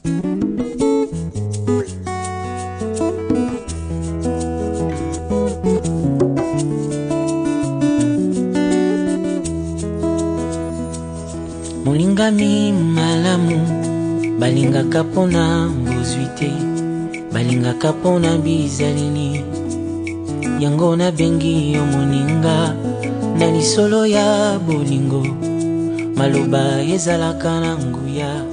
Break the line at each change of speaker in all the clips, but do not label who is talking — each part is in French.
Molingami malamu balinga kapona mbozwite balinga kapona bizalini yango na bengi yo moninga na lisolo ya bolingo maloba ezalaka na nguya.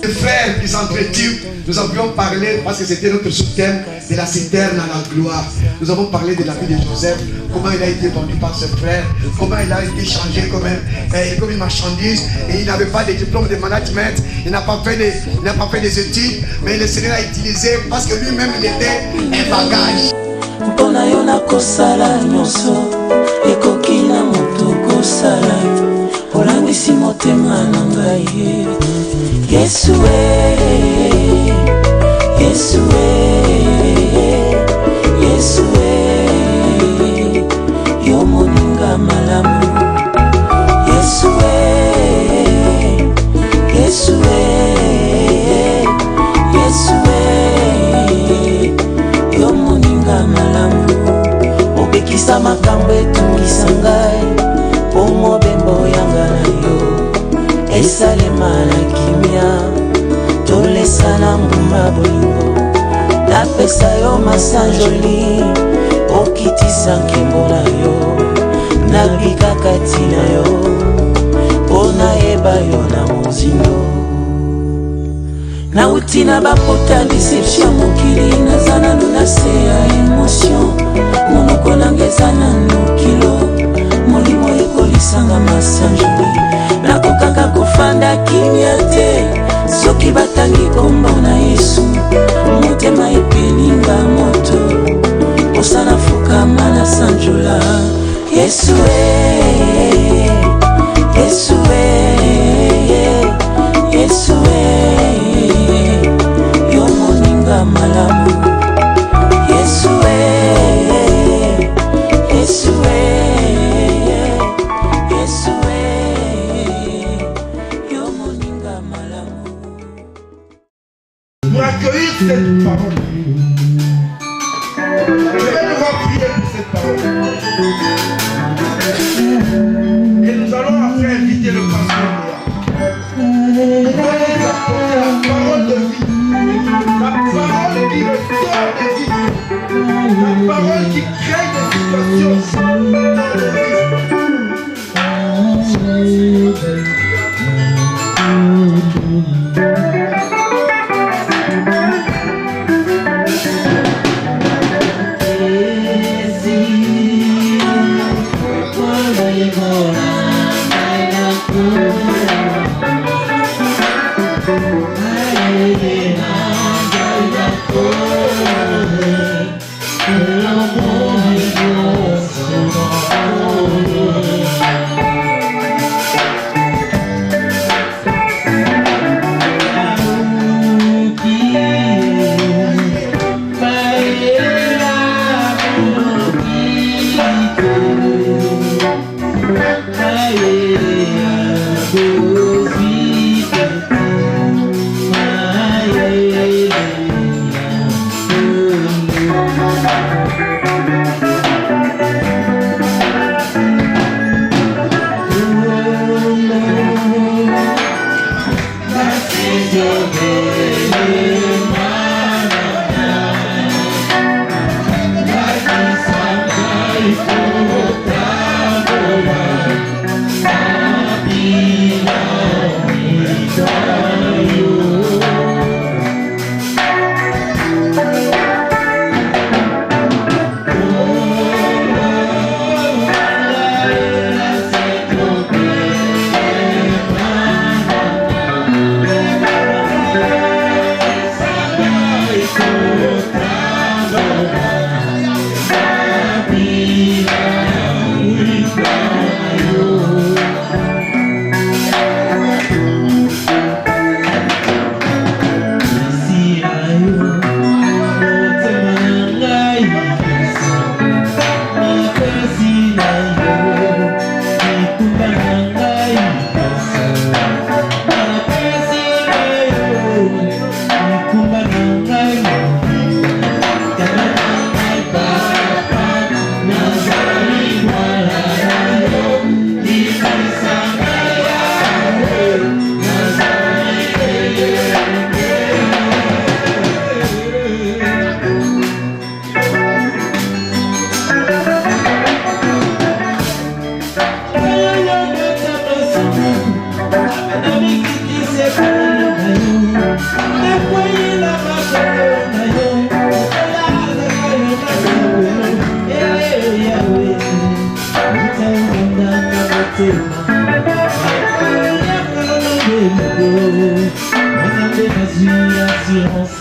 Les frères qui s'entretuent, nous avions parlé parce que c'était notre sous-thème de la citerne à la gloire. Nous avons parlé de la vie de Joseph, comment il a été vendu par ses frères, comment il a été changé comme une marchandise et il n'avait pas de diplôme de management, il n'a pas fait des études, mais le Seigneur l'a utilisé parce que lui-même il était un bagage.
Mpona yo na kosala nyonso ekoki na moto kosala olangisi motema na ngai Yesu Yesu Yesu yo moninga malamu Yesu Yesu Yesu yo moninga malamu obekisa makambo etungisa ngai Pomo bembo yanga na yo esalema na kimia tolesa na mbuma bolingo napesa yo masanjoli okitisa nkembo na yo nabika kati na yo pona yeba yo na mozindo nauti na bapota deception mokili nazana lunase ya emotion monoko nangeza na nokilo molimo ekolisanga masanjoli nakokaka kofanda kimia te soki batangi kombo na Yesu motema epelinga moto osana fukama na sanjola Yesu Yesu Yesu yo moninga malamu Yesu Yesu Yesu yo moninga malamu.
Pour accueillir cette parole, je vais devoir prier pour cette parole. Et nous allons après inviter le pasteur Léa. Nous allons apporter la parole de vie, la parole qui restaure des vies, la parole qui crée des situations dans les vies.
suis assurance.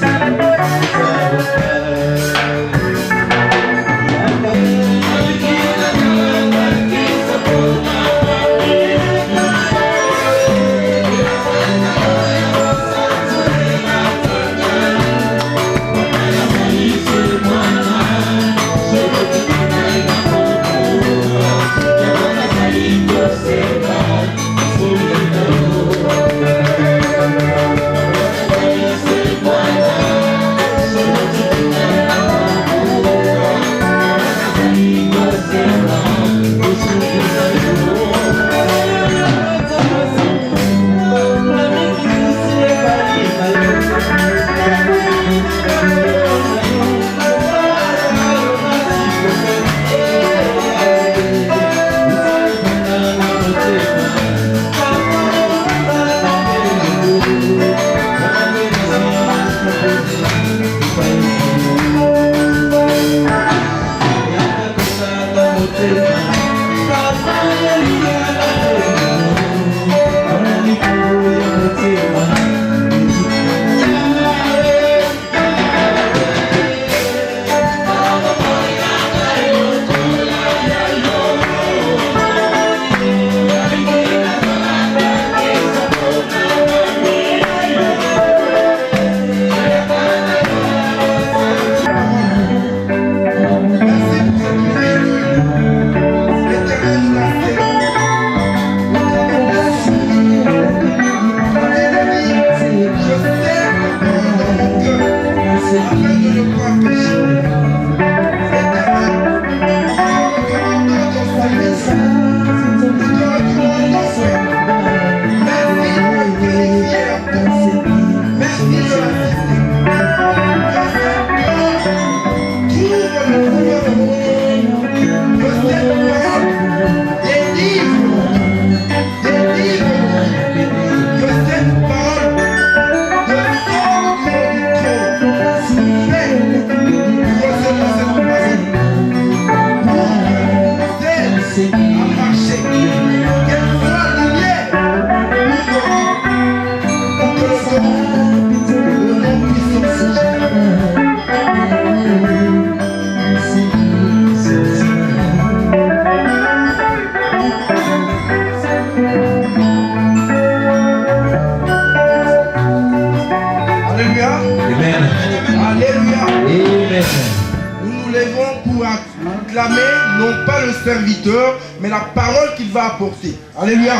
Mais la parole qu'il va apporter. Alléluia.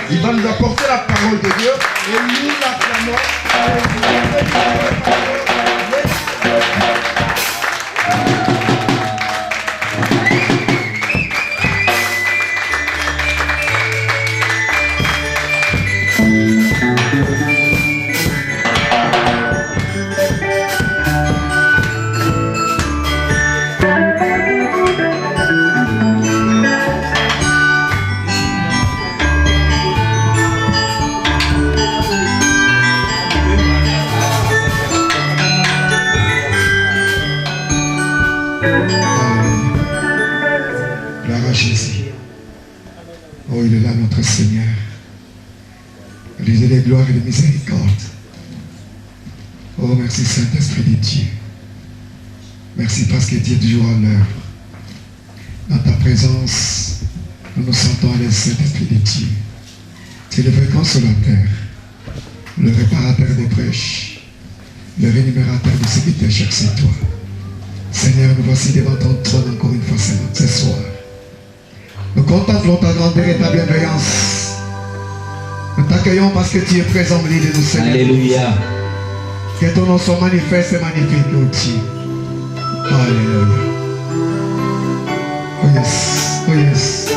Il va nous apporter la parole de Dieu et nous l'acclamons.
Seigneur, lui donner gloire et de miséricorde. Oh, merci Saint-Esprit de Dieu. Merci parce que tu es toujours à l'œuvre. Dans ta présence, nous nous sentons à l'aise, Saint-Esprit de Dieu. Tu es le vrai consolateur, le réparateur des brèches, le rémunérateur de ceux qui te cherchent, c'est toi. Seigneur, nous voici devant ton trône encore une fois, Seigneur, ce soir. Nous contemplons ta grandeur et ta bienveillance. Nous t'accueillons parce que tu es présent au milieu de nous, Seigneur.
Alléluia.
Que ton nom soit manifeste et magnifique, nous Dieu. Alléluia. Oh yes, oh yes.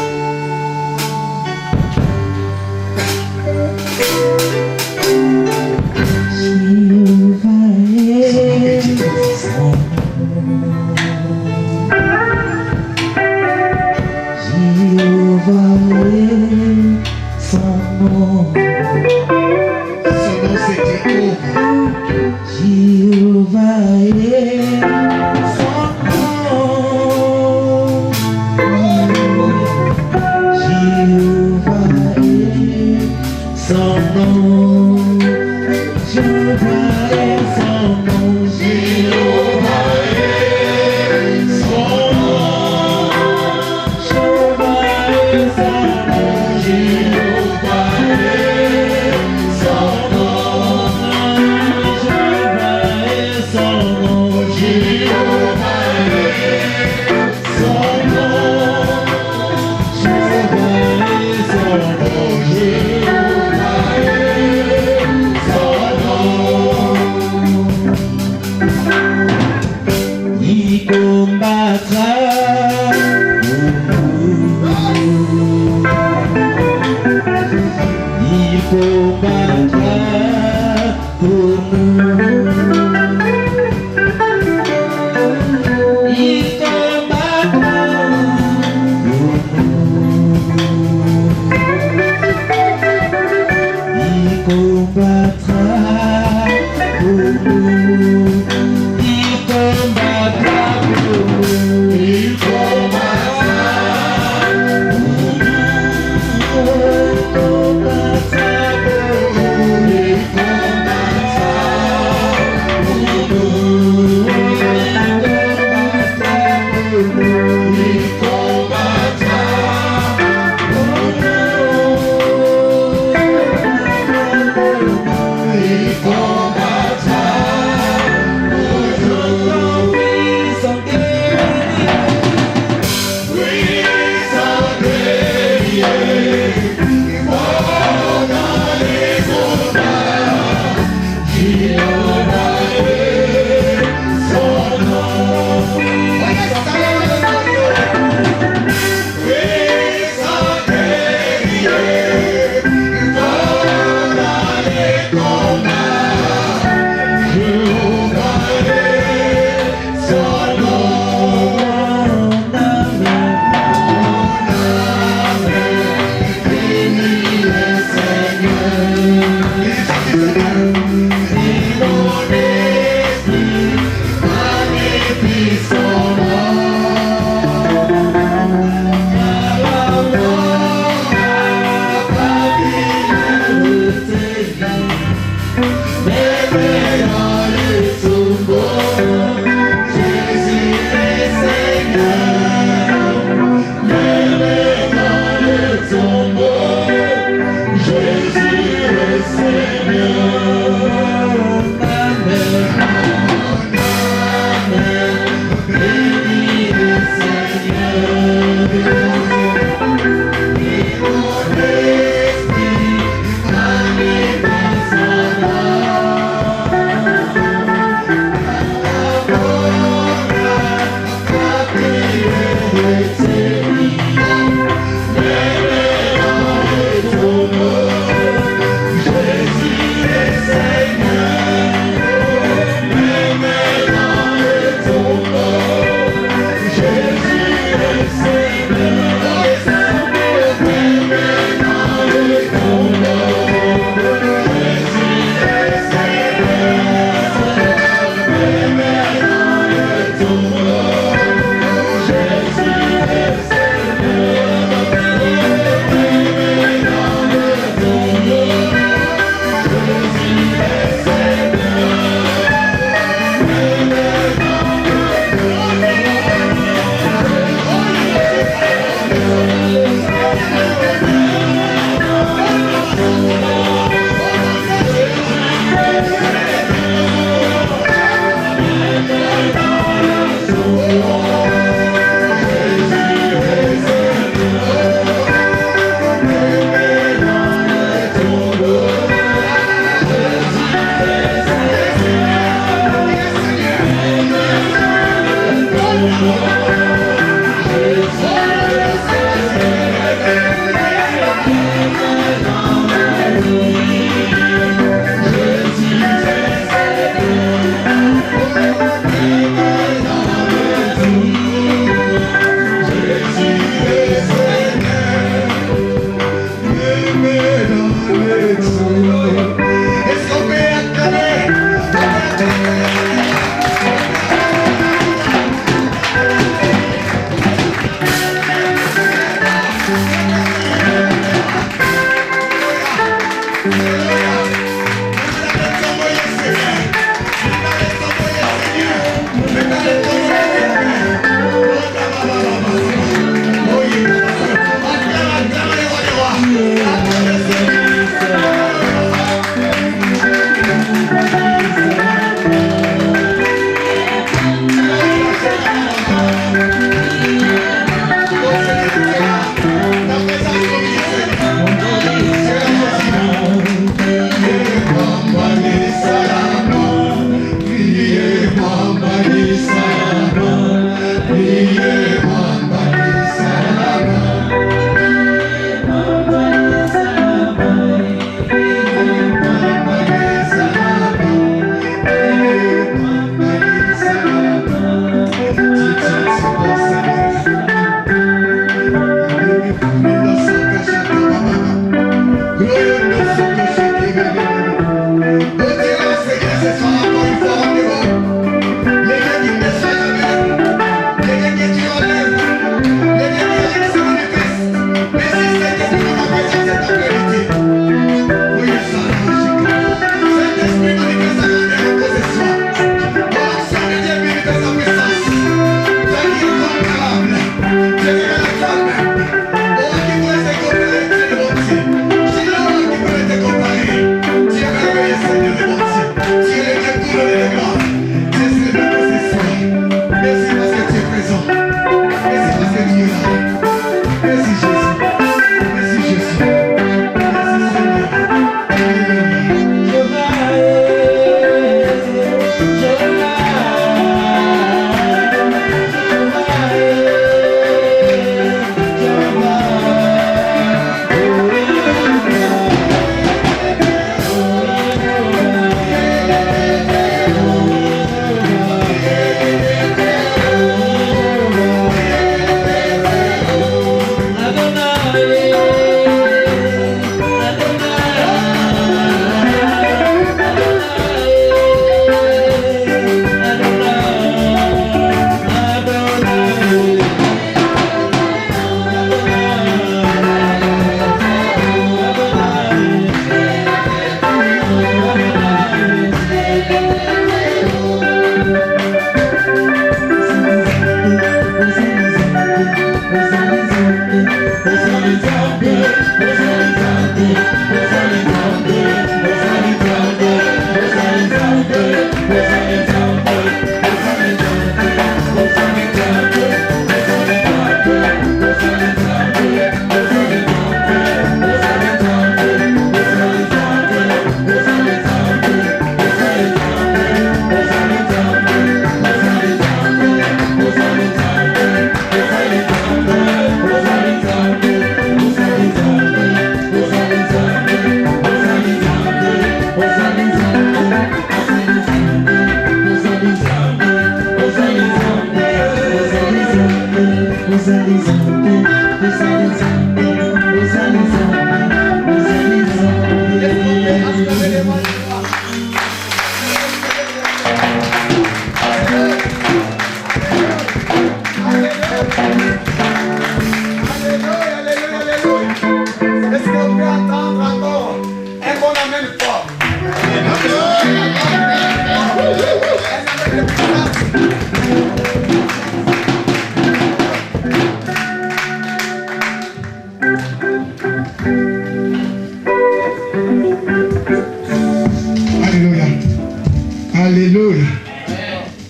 Alléluia.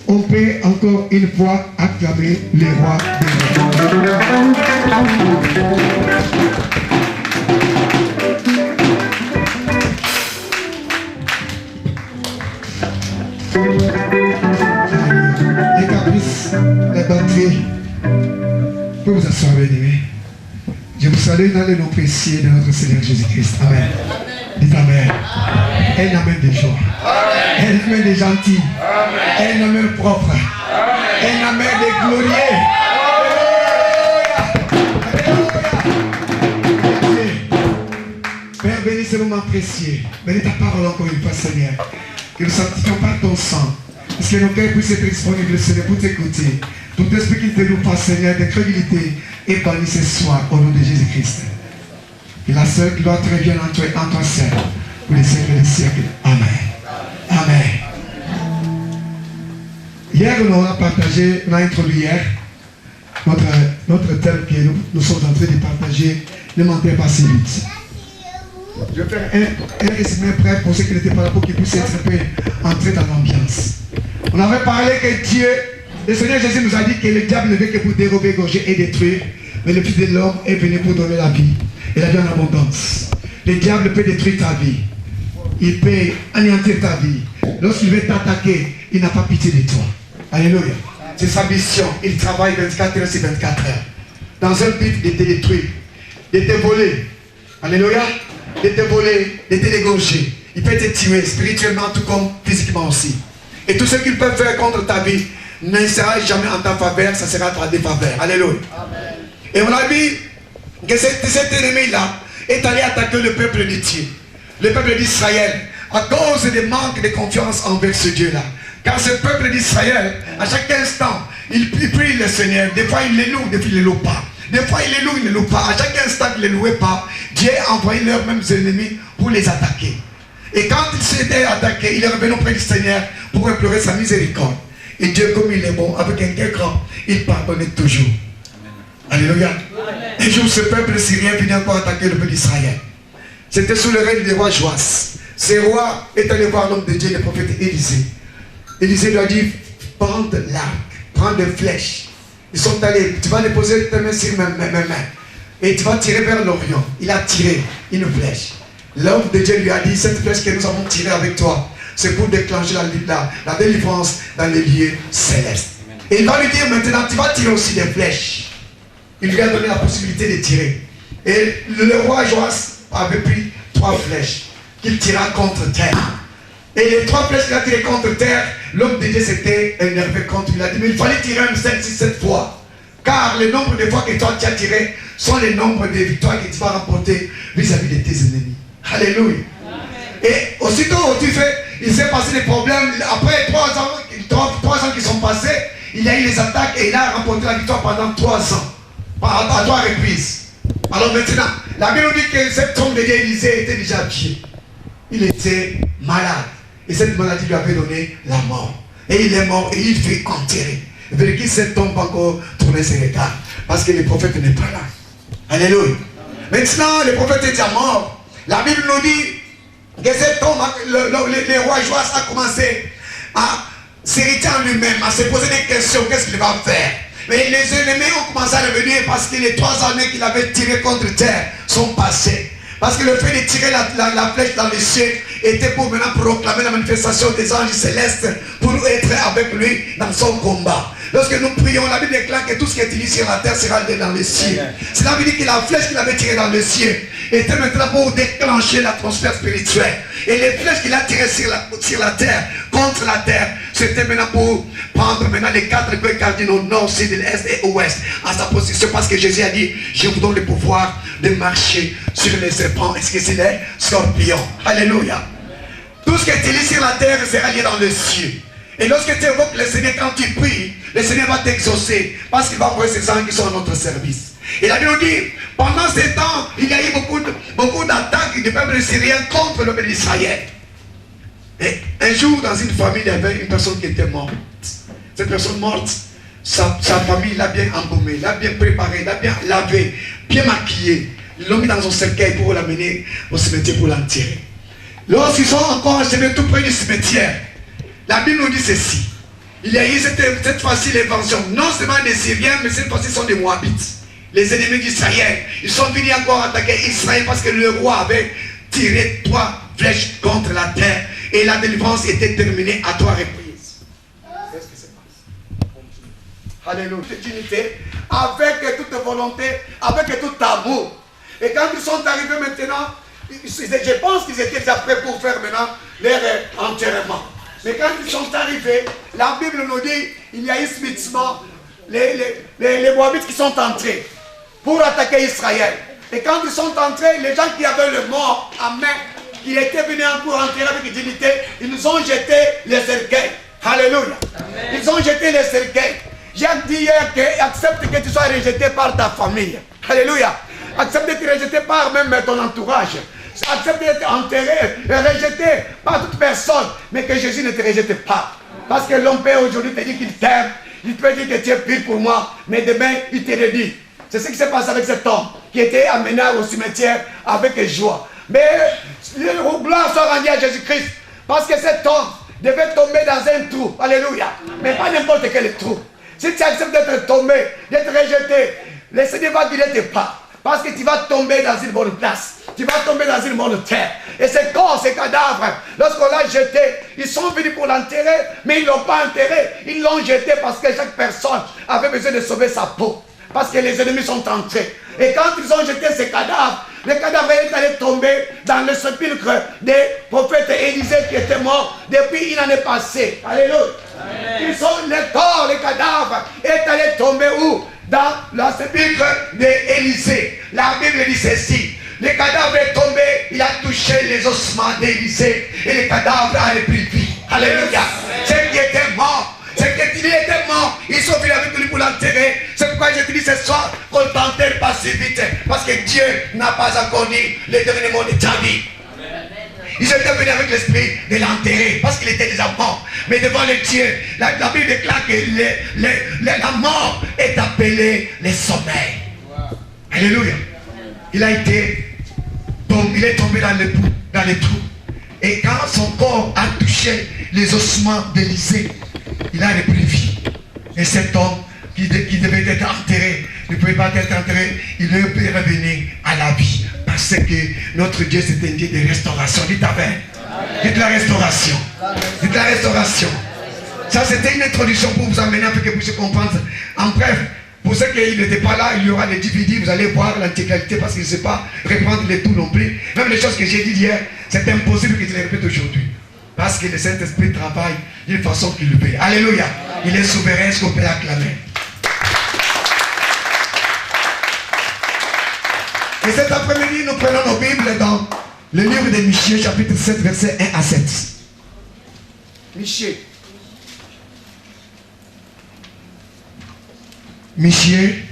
On peut encore une fois acclamer les rois des rois. Les caprices, les batteries. Vous pouvez vous asseoir, bien-aimés. Je vous salue dans le nom précieux de notre Seigneur Jésus-Christ. Amen. Dites Amen. Un amen de joie. Un amen de gentil. Un amen propre. Un amen de glorieux. Père, bénis ce moment précieux. Bénis ta parole encore une fois, Seigneur. que nous sanctifions par ton sang. Parce que nos cœurs puissent être disponibles, Seigneur, pour t'écouter. Tout esprit qui ne te loue pas, Seigneur, d'incrédulité est banni ce soir au nom de Jésus-Christ. Que la seule gloire te revienne en toi seul, pour les siècles des siècles. Amen. Amen. Hier, on a partagé, on a introduit hier notre thème que nous sommes en train de partager, ne mentez pas si vite. Je vais faire un résumé prêt pour ceux qui n'étaient pas là pour qu'ils puissent être un peu entrer dans l'ambiance. On avait parlé que Dieu, le Seigneur Jésus nous a dit que le diable ne veut que pour dérober, égorger et détruire, mais le Fils de l'homme est venu pour donner la vie, et la vie en abondance. Le diable peut détruire ta vie, il peut anéantir ta vie. Lorsqu'il veut t'attaquer, il n'a pas pitié de toi. Alléluia. C'est sa mission, il travaille 24 heures sur 24 heures, dans un but de te détruire, de te voler. Alléluia. De te voler, de te dégorger. Il peut te tuer spirituellement tout comme physiquement aussi. Et tout ce qu'il peut faire contre ta vie ne sera jamais en ta faveur, ça sera en ta défaveur. Alléluia. Amen. Et on a vu que cet ennemi-là est allé attaquer le peuple de Dieu, le peuple d'Israël, à cause des manques de confiance envers ce Dieu-là. Car ce peuple d'Israël, à chaque instant, il prie le Seigneur. Des fois il les loue, des fois il ne les loue pas. Des fois il les loue, il ne les loue pas. À chaque instant il ne les louait pas, Dieu a envoyé leurs mêmes ennemis pour les attaquer. Et quand ils s'étaient attaqués, il est revenu auprès du Seigneur pour implorer sa miséricorde. Et Dieu, comme il est bon, avec un cœur grand, il pardonnait toujours. Amen. Alléluia. Amen. Un jour, ce peuple syrien venait encore attaquer le peuple d'Israël. C'était sous le règne du roi Joas. Ce roi est allé voir l'homme de Dieu, le prophète Élisée. Élisée lui a dit, prends de l'arc, prends des flèches. Ils sont allés, tu vas les poser tes mains sur mes mains. Et tu vas tirer vers l'Orient. Il a tiré une flèche. L'homme de Dieu lui a dit, cette flèche que nous avons tirée avec toi, c'est pour déclencher la délivrance dans les lieux célestes. Et il va lui dire maintenant, tu vas tirer aussi des flèches. Il lui a donné la possibilité de tirer. Et le roi Joas avait pris 3 flèches qu'il tira contre terre. Et les 3 flèches qu'il a tirées contre terre, l'homme de Dieu s'était énervé contre lui. Il a dit, mais il fallait tirer un 5-6-7 fois. Car le nombre de fois que toi tu as tiré sont les nombres de victoires que tu vas remporter vis-à-vis de tes ennemis. Alléluia. Amen. Et aussitôt où tu fais, il s'est passé des problèmes. Après 3 ans qui sont passés, il y a eu les attaques et il a remporté la victoire pendant 3 ans. À 3 reprises. Alors maintenant, la Bible dit que cet homme de Dieu, Élisée, était déjà vieux. Il était malade. Et cette maladie lui avait donné la mort. Et il est mort et il fut enterré. Vers qui cet homme va encore tourner ses regards. Parce que le prophète n'est pas là. Alléluia. Maintenant, le prophète est déjà mort. La Bible nous dit que cet homme, le roi Joas a commencé à s'irriter en lui-même, à se poser des questions. Qu'est-ce qu'il va faire? Mais les ennemis ont commencé à revenir parce que les 3 années qu'il avait tirées contre terre sont passées. Parce que le fait de tirer la flèche dans les cieux était pour maintenant proclamer la manifestation des anges célestes pour être avec lui dans son combat. Lorsque nous prions, la Bible déclare que tout ce qui est utilisé sur la terre sera dans les cieux. Cela veut dire que la flèche qu'il avait tirée dans le ciel était maintenant pour déclencher l'atmosphère spirituelle. Et les flèches qu'il a tirées sur la terre, contre la terre, c'était maintenant pour prendre maintenant les 4 coins cardinaux, nord, sud, est et ouest, en sa position. Parce que Jésus a dit, je vous donne le pouvoir de marcher sur les serpents, est-ce que c'est les scorpions? Alléluia. Tout ce qui est utilisé sur la terre sera lié dans le ciel. Et lorsque tu évoques le Seigneur, quand tu pries, le Seigneur va t'exaucer parce qu'il va envoyer ses anges qui sont à notre service. Et la Bible dit, pendant ce temps, il y a eu beaucoup d'attaques du peuple syrien contre le peuple d'Israël. Et un jour, dans une famille, il y avait une personne qui était morte. Cette personne morte, sa famille l'a bien embaumée, l'a bien préparée, l'a bien lavée, bien maquillée. Ils l'ont mis dans un cercueil pour l'amener au cimetière pour l'enterrer. Lorsqu'ils sont encore acheminés tout près du cimetière, la Bible nous dit ceci. Il y a eu cette fois-ci l'invention, non seulement des Syriens, mais cette fois-ci sont des Moabites. Les ennemis d'Israël. Ils sont venus encore attaquer Israël parce que le roi avait tiré 3 flèches contre la terre. Et la délivrance était terminée à 3 reprises. Qu'est-ce qui se passe? Alléluia. Cette unité, avec toute volonté, avec tout amour. Et quand ils sont arrivés maintenant, je pense qu'ils étaient déjà prêts pour faire maintenant leur enterrement. Mais quand ils sont arrivés, la Bible nous dit il y a eu smithement les Moabites qui sont entrés pour attaquer Israël. Et quand ils sont entrés, les gens qui avaient le mort en main
qu'il était venu pour enterrer avec dignité, ils nous ont jeté les cercueils. Alléluia. Amen. Ils ont jeté les cercueils. J'ai dit hier que accepte que tu sois rejeté par ta famille. Alléluia. Accepte d'être rejeté par même ton entourage. Accepte d'être enterré et rejeté par toute personne. Mais que Jésus ne te rejette pas. Parce que l'homme peut aujourd'hui te dire qu'il t'aime. Il peut dire que tu es pire pour moi. Mais demain, il te redit. C'est ce qui s'est passé avec cet homme qui était amené au cimetière avec joie. Mais gloire soit rendue à Jésus-Christ. Parce que cet homme devait tomber dans un trou. Alléluia. Mais pas n'importe quel trou. Si tu acceptes d'être tombé, d'être rejeté, le Seigneur va guider tes pas. Parce que tu vas tomber dans une bonne place. Tu vas tomber dans une bonne terre. Et ces corps, ces cadavres, lorsqu'on l'a jeté, ils sont venus pour l'enterrer, mais ils ne l'ont pas enterré. Ils l'ont jeté parce que chaque personne avait besoin de sauver sa peau. Parce que les ennemis sont entrés. Et quand ils ont jeté ces cadavres, les cadavres étaient allés tomber dans le sépulcre des prophètes Élisée qui était mort depuis une année passée. Alléluia. Ils sont les corps, les cadavres étaient allés tomber où? Dans le sépulcre d'Élisée. La Bible dit ceci. Le cadavre est tombé, il a touché les ossements d'Élisée et le cadavre a repris vie. Alléluia. Ceux qui étaient morts, ceux qui étaient morts, ils sont venus avec lui pour l'enterrer. C'est pourquoi je te dis ce soir qu'on ne t'enterre pas si vite. Parce que Dieu n'a pas encore dit le dernier mot de ta vie. Ils étaient venus avec l'esprit de l'enterrer parce qu'il était déjà mort. Mais devant le Dieu, la Bible déclare que la mort est appelée le sommeil. Wow. Alléluia. Il est tombé dans le trou. Et quand son corps a touché les ossements d'Élisée, il a repris vie. Et cet homme qui devait être enterré, ne pouvait pas être enterré, il est revenu à la vie. Parce que notre Dieu c'est un Dieu de restauration. Dites Amen. Dites la restauration. Dites la restauration. Ça c'était une introduction pour vous amener afin que vous puissiez comprendre. En bref, pour ceux qui n'étaient pas là, il y aura des DVD, vous allez voir l'intégralité parce qu'il ne sait pas reprendre les tout non plus. Même les choses que j'ai dit hier, c'est impossible que je les répète aujourd'hui. Parce que le Saint-Esprit travaille d'une façon qu'il le veut. Alléluia. Il est souverain, est-ce qu'on peut l'acclamer? Et cet après-midi, nous prenons nos Bibles dans le livre de Michée, chapitre 7, versets 1 à 7. Michée. Michée.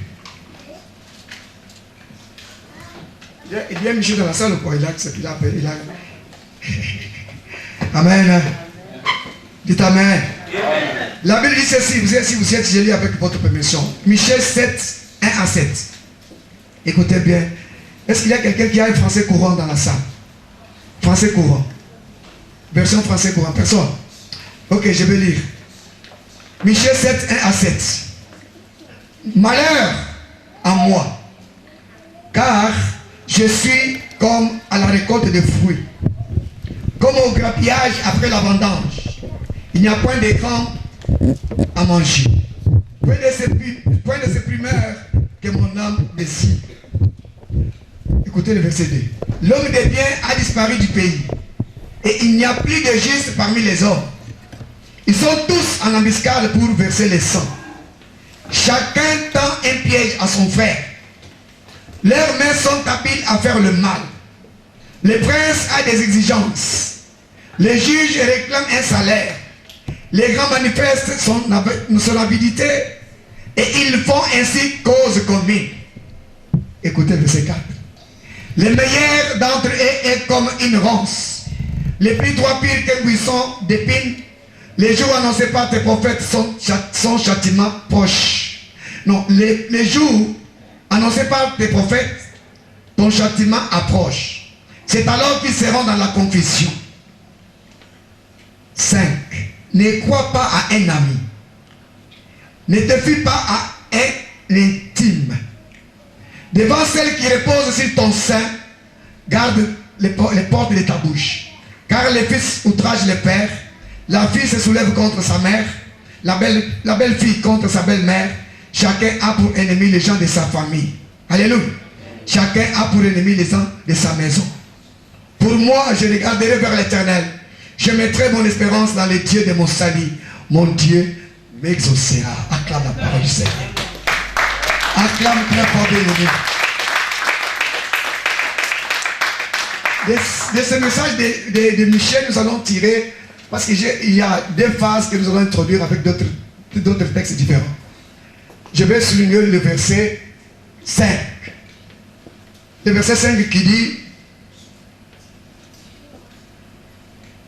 Il y a Michée dans la salle ou quoi? Il a Amen. Dites Amen. La Bible dit ceci, si vous êtes, je lis avec votre permission. Michée 7, 1 à 7. Écoutez bien. Est-ce qu'il y a quelqu'un qui a un français courant dans la salle? Français courant. Version français courant. Personne? Ok, je vais lire. Michée 7, 1 à 7. Malheur à moi, car je suis comme à la récolte de fruits, comme au grappillage après la vendange. Il n'y a point d'écran à manger. Point de ces primeurs que mon âme désire. Écoutez le verset 2. L'homme de bien a disparu du pays, et il n'y a plus de juste parmi les hommes. Ils sont tous en embuscade pour verser le sang. Chacun tend un piège à son frère. Leurs mains sont habiles à faire le mal. Le prince a des exigences. Les juges réclament un salaire. Les grands manifestent son avidité et ils font ainsi cause commune. Écoutez le verset 4. Le meilleur d'entre eux est comme une ronce. Les plus trois pires qu'un buisson d'épines. Les jours annoncés par tes prophètes sont châtiment proche. Non, les jours annoncés par tes prophètes, ton châtiment approche. C'est alors qu'ils seront dans la confusion. 5. Ne crois pas à un ami. Ne te fie pas à un intime. Devant celle qui repose sur ton sein, garde les portes de ta bouche. Car les fils outragent le père, la fille se soulève contre sa mère, la belle fille contre sa belle-mère. Chacun a pour ennemi les gens de sa famille. Alléluia. Chacun a pour ennemi les gens de sa maison. Pour moi, je regarderai vers l'Éternel. Je mettrai mon espérance dans les dieux de mon salut. Mon Dieu m'exaucera. Acclame la parole du Seigneur. Acclame très fort, bien-aimé. de ce message de Michel, nous allons tirer, parce qu'il y a des phases que nous allons introduire avec d'autres textes différents. Je vais souligner le verset 5. Le verset 5 qui dit: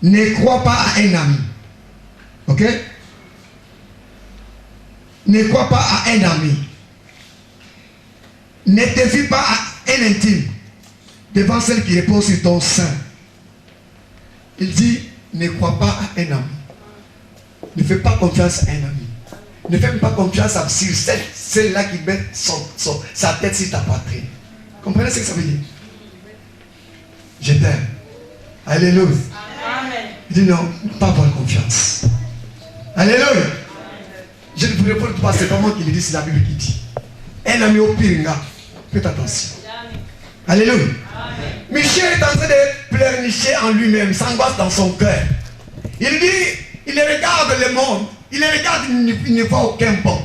ne crois pas à un ami. Ok? Ne crois pas à un ami. Ne te fie pas à un intime devant celle qui repose sur ton sein. Il dit: ne crois pas à un ami. Ne fais pas confiance à un ami. Ne fais pas confiance à celle-là qui met sa tête sur ta poitrine. Comprenez ce que ça veut dire? Je t'aime. Alléluia. Amen. Il dit non, pas avoir confiance. Alléluia. Je ne vous réponds pas, c'est pas moi qui le dis, c'est la Bible qui dit. Un ami au pire, faites attention. Alléluia. Amen. Michel est en train de pleurnicher en lui-même, s'angoisse dans son cœur. Il dit, il regarde le monde, il regarde, il ne voit aucun pont.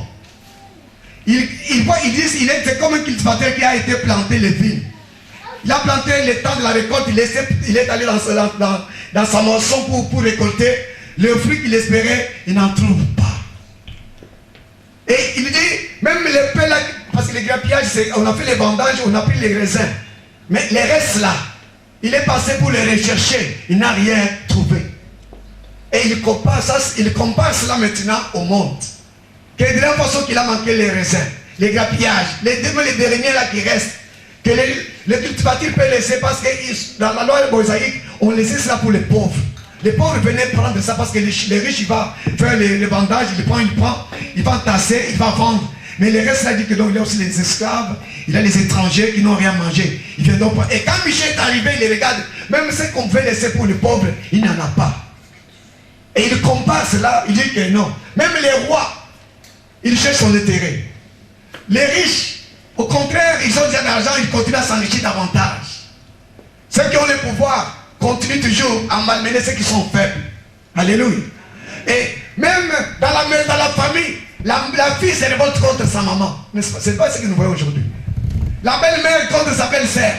Il est comme un cultivateur qui a été planté les vignes. Il a planté le temps de la récolte, il est allé dans sa moisson pour récolter le fruit qu'il espérait, il n'en trouve pas. Et il dit, même les pains là, parce que les grappillages, on a fait les vendages, on a pris les raisins. Mais les restes là, il est passé pour les rechercher, il n'a rien trouvé. Et il compare cela maintenant au monde. Que de la façon qu'il a manqué les raisins, les grappillages, les derniers là qui restent, que les cultivateurs peuvent laisser parce que dans la loi mosaïque, on laissait cela pour les pauvres. Les pauvres venaient prendre ça parce que les riches, ils vont faire les vendages, il va tasser, il va vendre. Mais les restes là dit que donc il y a aussi les esclaves, il y a les étrangers qui n'ont rien mangé. Il vient donc pas. Et quand Michel est arrivé, il regarde, même ce qu'on veut laisser pour les pauvres, il n'en a pas. Et il compare cela, il dit que non. Même les rois, ils cherchent son intérêt. Les riches, au contraire, ils ont déjà de l'argent, ils continuent à s'enrichir davantage. Ceux qui ont le pouvoir continuent toujours à malmener ceux qui sont faibles. Alléluia. Et même dans la famille, la fille se révolte contre sa maman. Ce n'est pas ce que nous voyons aujourd'hui. La belle-mère contre sa belle-sœur.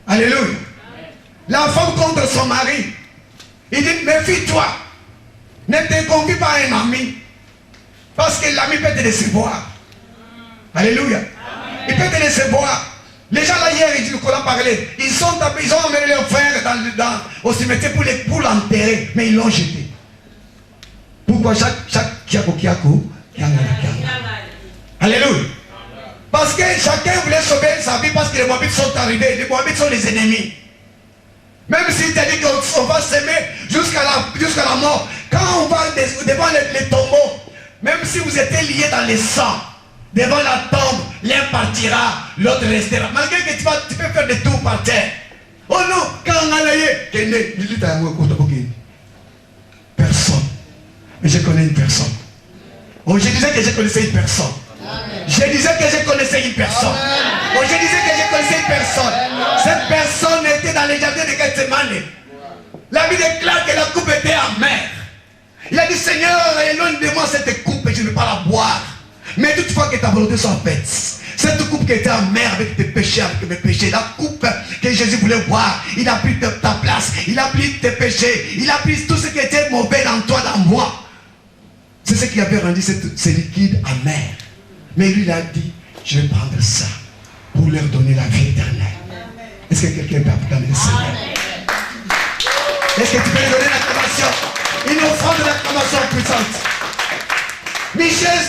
Alléluia. La femme contre son mari. Il dit, méfie-toi. Ne te confie pas à un ami. Parce que l'ami peut te décevoir. Alléluia. Il peut te décevoir. Les gens là hier, qu'on a parlé, ils ont amené leur frère au cimetière pour l'enterrer, mais ils l'ont jeté. Pourquoi chaque kiako. Alléluia. Parce que chacun voulait sauver sa vie parce que les Moabites sont arrivés. Les Moabites sont les ennemis. Même s'il t'a dit qu'on va s'aimer jusqu'à la mort, quand on va devant les tombeaux, même si vous êtes liés dans les sangs, devant la tombe, l'un partira, l'autre restera. Malgré que tu peux faire des tours par terre. Oh non, quand on a l'aïe, personne. Mais je connais une personne. Oh, je disais que je connaissais une personne. Je disais que je connaissais une personne. Oh, je disais que je connaissais une personne. Cette personne était dans les jardins de Gethsemane. La Bible déclare que la coupe était amère. Il a dit, Seigneur, éloigne de moi cette coupe et je ne vais pas la boire. Mais toutefois que ta volonté soit faite. Cette coupe qui était amère avec tes péchés, avec mes péchés, la coupe que Jésus voulait boire, il a pris ta place, il a pris tes péchés, il a pris tout ce qui était mauvais dans toi, dans moi. C'est ce qui avait rendu ce liquide amer. Mais lui, il a dit, je vais prendre ça pour leur donner la vie éternelle. Est-ce que quelqu'un peut appeler le Seigneur? Est-ce que tu peux lui donner l'acclamation? Une offrande d'acclamation puissante. Michel